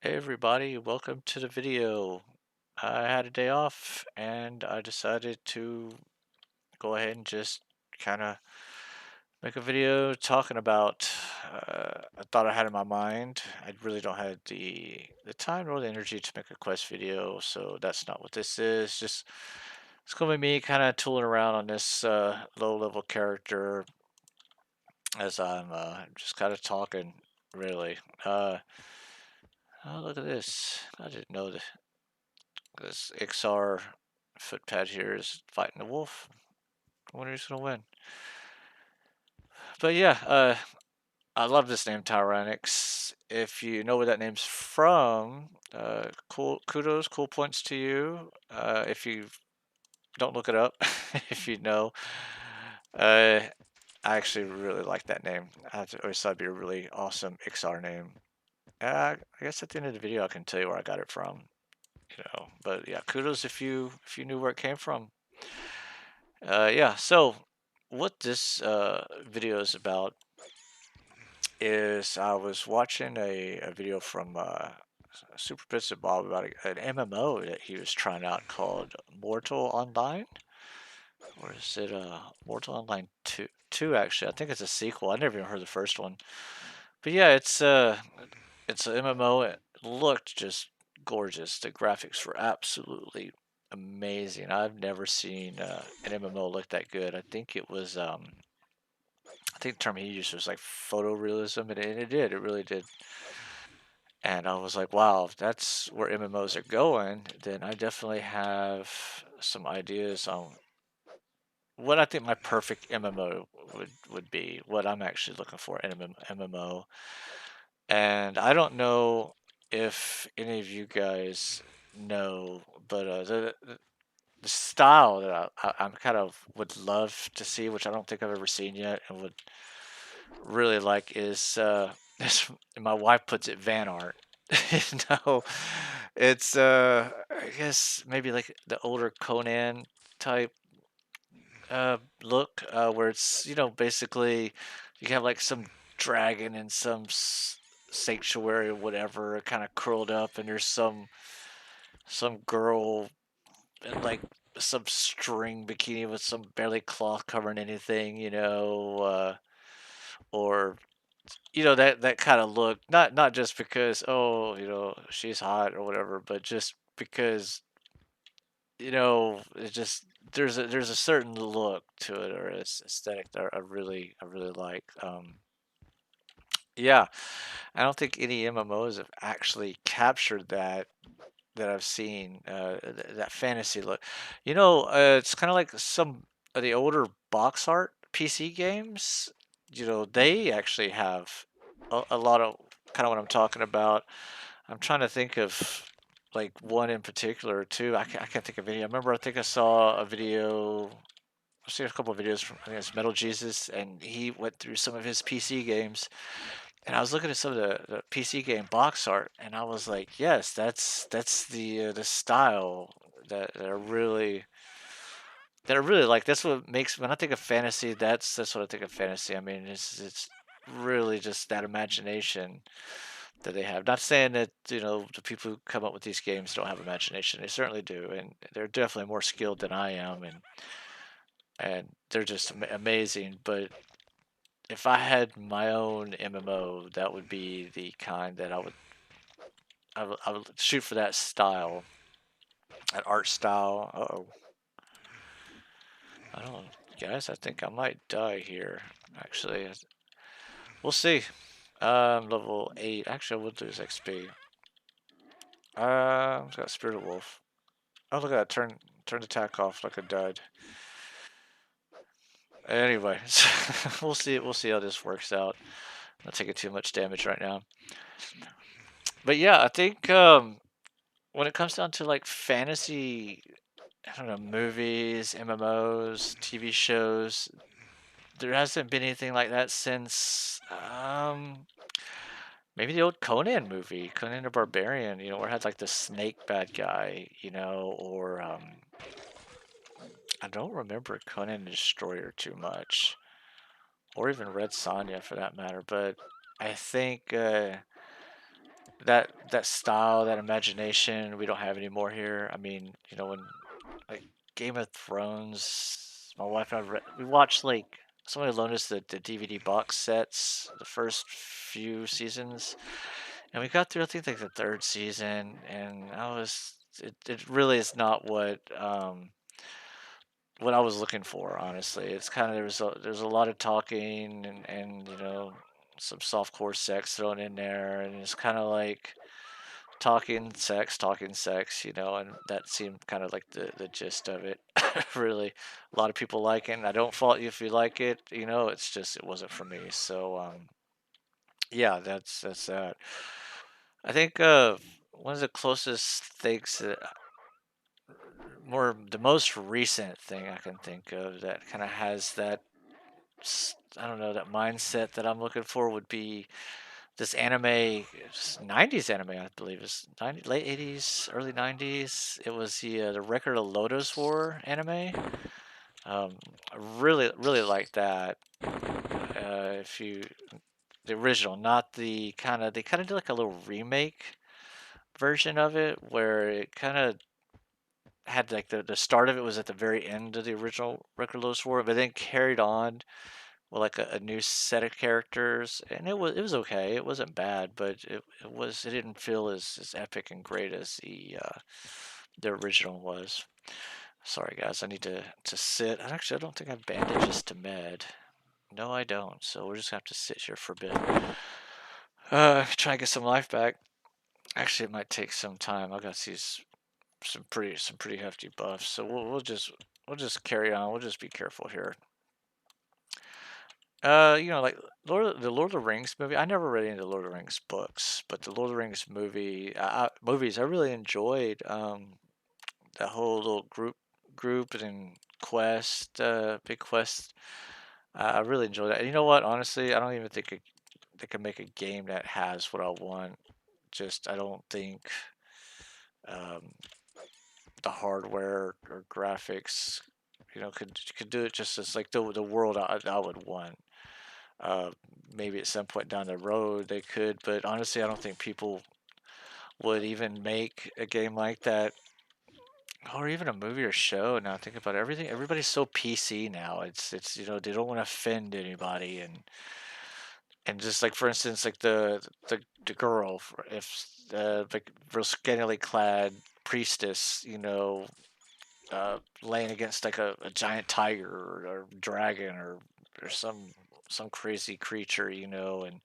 Hey everybody, welcome to the video. I had a day off and I decided to go ahead and just kind of make a video talking about a thought I had in my mind. I really don't have the time or the energy to make a quest video, so that's not what this is. Just it's gonna be me kind of tooling around on this low level character as I'm just kind of talking really. Oh, look at this. I didn't know that. This XR footpad here is fighting the wolf. I wonder who's gonna win. But yeah, I love this name Tyrannix. If you know where that name's from, cool kudos, cool points to you. If you don't look it up, if you know, I actually really like that name. Always thought it'd be a really awesome XR name. I guess at the end of the video I can tell you where I got it from. But yeah, kudos if you knew where it came from. Yeah, so what this video is about is I was watching a video from Super Bits of Bob about an MMO that he was trying out called Mortal Online. Or is it Mortal Online 2? 2 actually. I think it's a sequel. I never even heard the first one. But yeah, it's an MMO. It looked just gorgeous. The graphics were absolutely amazing. I've never seen an MMO look that good. I think it was I think the term he used was like photorealism, and it did. It really did. And I was like, wow, if that's where MMOs are going, then I definitely have some ideas on what I think my perfect MMO would be, what I'm actually looking for in an MMO. And I don't know if any of you guys know, but the style that I'm kind of would love to see, which I don't think I've ever seen yet, and would really like is this. My wife puts it van art. No, it's I guess maybe like the older Conan type look, where it's basically you have like some dragon and some sanctuary or whatever, kind of curled up, and there's some girl in like some string bikini with some barely cloth covering anything, or that kind of look, not just because, oh, she's hot or whatever, but just because it just there's a certain look to it, or aesthetic that I really like. Yeah, I don't think any MMOs have actually captured that I've seen, that fantasy look. It's kind of like some of the older box art PC games. They actually have a lot of kind of what I'm talking about. I'm trying to think of like one in particular too. I can't think of any. I think I saw a video. I've seen a couple of videos from, I think it's Metal Jesus, and he went through some of his PC games, and I was looking at some of the PC game box art, and I was like, yes, that's the style that I really like. That's what makes when I think of fantasy. That's what I think of fantasy. I mean, it's really just that imagination that they have. Not saying that the people who come up with these games don't have imagination. They certainly do, and they're definitely more skilled than I am, and they're just amazing. But if I had my own MMO, that would be the kind that I would shoot for that style, that art style. Uh-oh. I don't know, guys. I think I might die here. Actually, we'll see. Level 8. Actually, I would lose XP. It's got Spirit of Wolf. Oh, look at that. Turn attack off like a dud. Anyway, we'll see. We'll see how this works out. I'm not taking too much damage right now. But yeah, I think when it comes down to like fantasy, I don't know, movies, MMOs, TV shows, there hasn't been anything like that since maybe the old Conan movie, Conan the Barbarian, where it had like the snake bad guy, or I don't remember Conan the Destroyer too much, or even Red Sonja for that matter, but I think that style, that imagination, we don't have anymore here. I mean, when like Game of Thrones, my wife and we watched like somebody loaned us the DVD box sets, the first few seasons, and we got through I think like the third season, and it really is not what I was looking for, honestly. It's kind of there's a lot of talking and some softcore sex thrown in there, and it's kind of like talking sex, and that seemed kind of like the gist of it. Really, a lot of people like it, and I don't fault you if you like it. It's just it wasn't for me. So yeah, that's that. I think one of the closest things that more the most recent thing I can think of that kind of has that I don't know that mindset that I'm looking for would be this anime, it's 90s anime, I believe, is 90, late 80s, early 90s. It was the Record of Lodoss War anime. I really like that. If you the original, not the kind of they kind of did like a little remake version of it where it kind of had like the start of it was at the very end of the original Record of Lodoss War, but then carried on with like a new set of characters, and it was okay. It wasn't bad, but it didn't feel as epic and great as the original was. Sorry guys, I need to sit. Actually, I don't think I have bandages to med. No, I don't. So we're just gonna have to sit here for a bit. Try and get some life back. Actually, it might take some time. I got these some pretty hefty buffs, so we'll just carry on. We'll just be careful here. Like the Lord of the Rings movie. I never read any of the Lord of the Rings books, but the Lord of the Rings movies I really enjoyed. The whole little group and quest, big quest. I really enjoyed that. And you know what? Honestly, I don't even think they can make a game that has what I want. Just I don't think um, the hardware or graphics, could do it just as like the world I would want. Uh, Maybe at some point down the road they could, but honestly, I don't think people would even make a game like that, or even a movie or show. Now think about everything. Everybody's so PC now. It's they don't want to offend anybody, and just like for instance, like the girl, if like real scantily clad priestess, laying against like a giant tiger or dragon or some crazy creature, and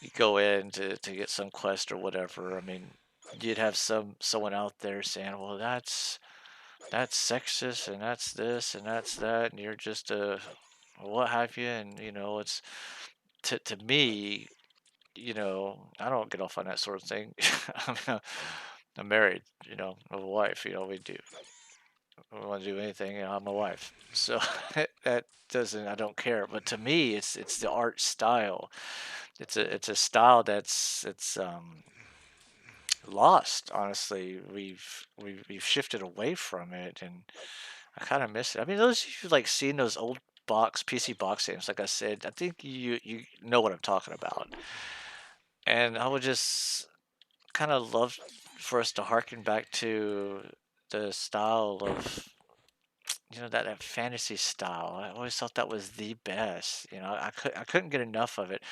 you go in to get some quest or whatever. I mean, you'd have someone out there saying, "Well, that's sexist and that's this and that's that," and you're just what have you, and it's to me, I don't get off on that sort of thing. I'm married, I have a wife, we want to do anything, I'm a wife, so that doesn't I don't care. But to me, it's the art style. It's a style it's lost. Honestly, we've shifted away from it, and I kind of miss it. I mean, those of you like seen those old PC box games, like I said, I think you know what I'm talking about. And I would just kind of love for us to harken back to the style of that fantasy style. I always thought that was the best. I couldn't get enough of it.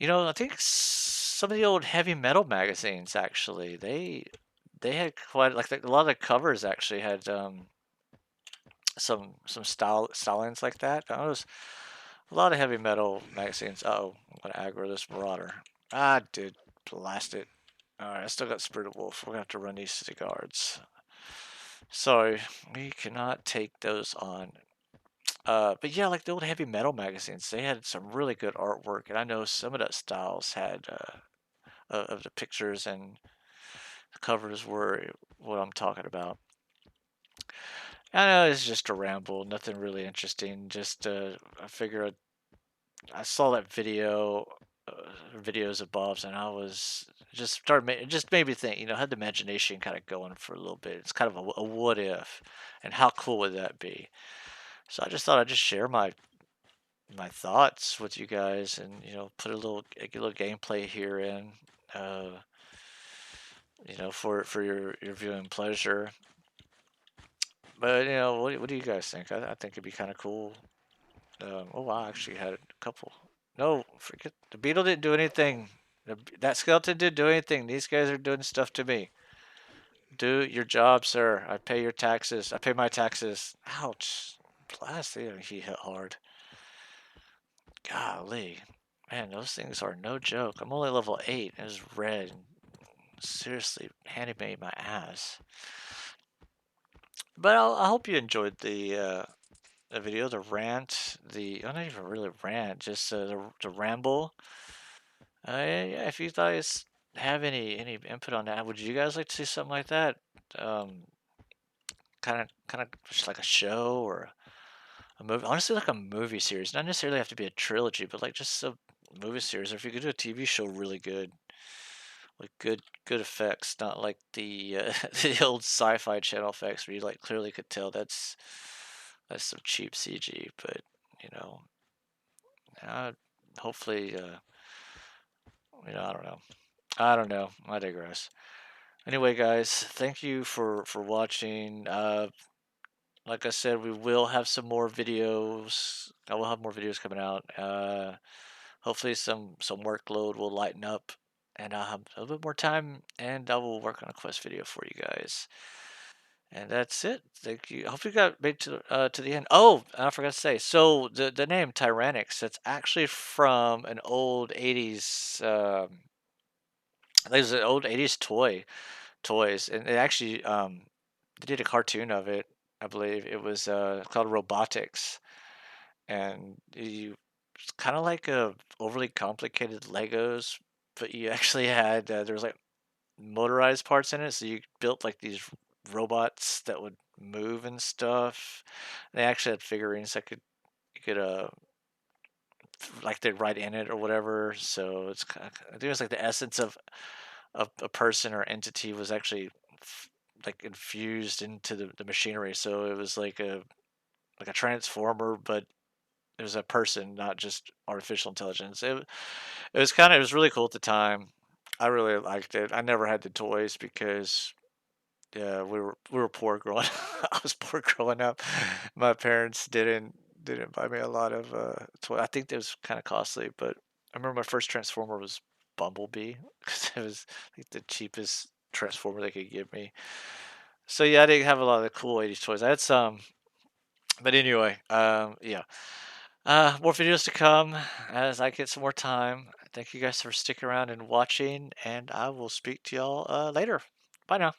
I think some of the old heavy metal magazines actually they had quite like a lot of the covers actually had some stylings like that. There was a lot of heavy metal magazines. Oh, I'm gonna aggro this marauder. Ah, dude, blast it. All right, I still got Spirit of Wolf. We're gonna have to run these to the guards. Sorry, we cannot take those on. But yeah, like the old heavy metal magazines, they had some really good artwork, and I know some of that styles had of the pictures and the covers were what I'm talking about. I know it's just a ramble, nothing really interesting. Just I figured I saw that videos of Bob's, and I was just it just made me think. Had the imagination kind of going for a little bit. It's kind of a what if, and how cool would that be? So I just thought I'd just share my thoughts with you guys, and put a little gameplay here in. uh, for your viewing pleasure. But what do you guys think? I think it'd be kind of cool. Oh, wow, I actually had a couple. No, forget the beetle didn't do anything. That skeleton didn't do anything. These guys are doing stuff to me. Do your job, sir. I pay your taxes. I pay my taxes. Ouch. Blast, he hit hard. Golly. Man, those things are no joke. I'm only level 8. It was red. Seriously, handed me my ass. But I hope you enjoyed the video, the rant, oh, not even really rant, just the ramble. Yeah, if you guys have any input on that, would you guys like to see something like that? Um, kind of just like a show or a movie. Honestly, like a movie series. Not necessarily have to be a trilogy, but like just a movie series. Or if you could do a TV show really good, like good effects, not like the the old Sci-Fi Channel effects where you like clearly could tell that's some cheap CG. But you know, uh, hopefully, I don't know. I don't know. I digress. Anyway, guys, thank you for watching. Like I said, we will have some more videos. I will have more videos coming out. Hopefully, some workload will lighten up, and I'll have a little bit more time, and I will work on a quest video for you guys. And that's it. Thank you. I hope you got made to the end. Oh, I forgot to say. So the name Tyrannix, that's actually from an old '80s. There's an old '80s toys, and it actually they did a cartoon of it. I believe it was called Robotics, and you it's kind of like a overly complicated Legos, but you actually had there was like motorized parts in it, so you built like these robots that would move and stuff. They actually had figurines that could you could like they'd ride in it or whatever. So it's kind of, I think it's like the essence of a person or entity was actually like infused into the machinery. So it was like a transformer, but it was a person, not just artificial intelligence. It was really cool at the time. I really liked it. I never had the toys because yeah, we were poor growing. I was poor growing up. My parents didn't buy me a lot of toy. I think it was kind of costly, but I remember my first Transformer was Bumblebee because it was like the cheapest Transformer they could give me. So yeah, I didn't have a lot of the cool '80s toys. I had some, but anyway, yeah. More videos to come as I get some more time. Thank you guys for sticking around and watching, and I will speak to y'all later. Bye now.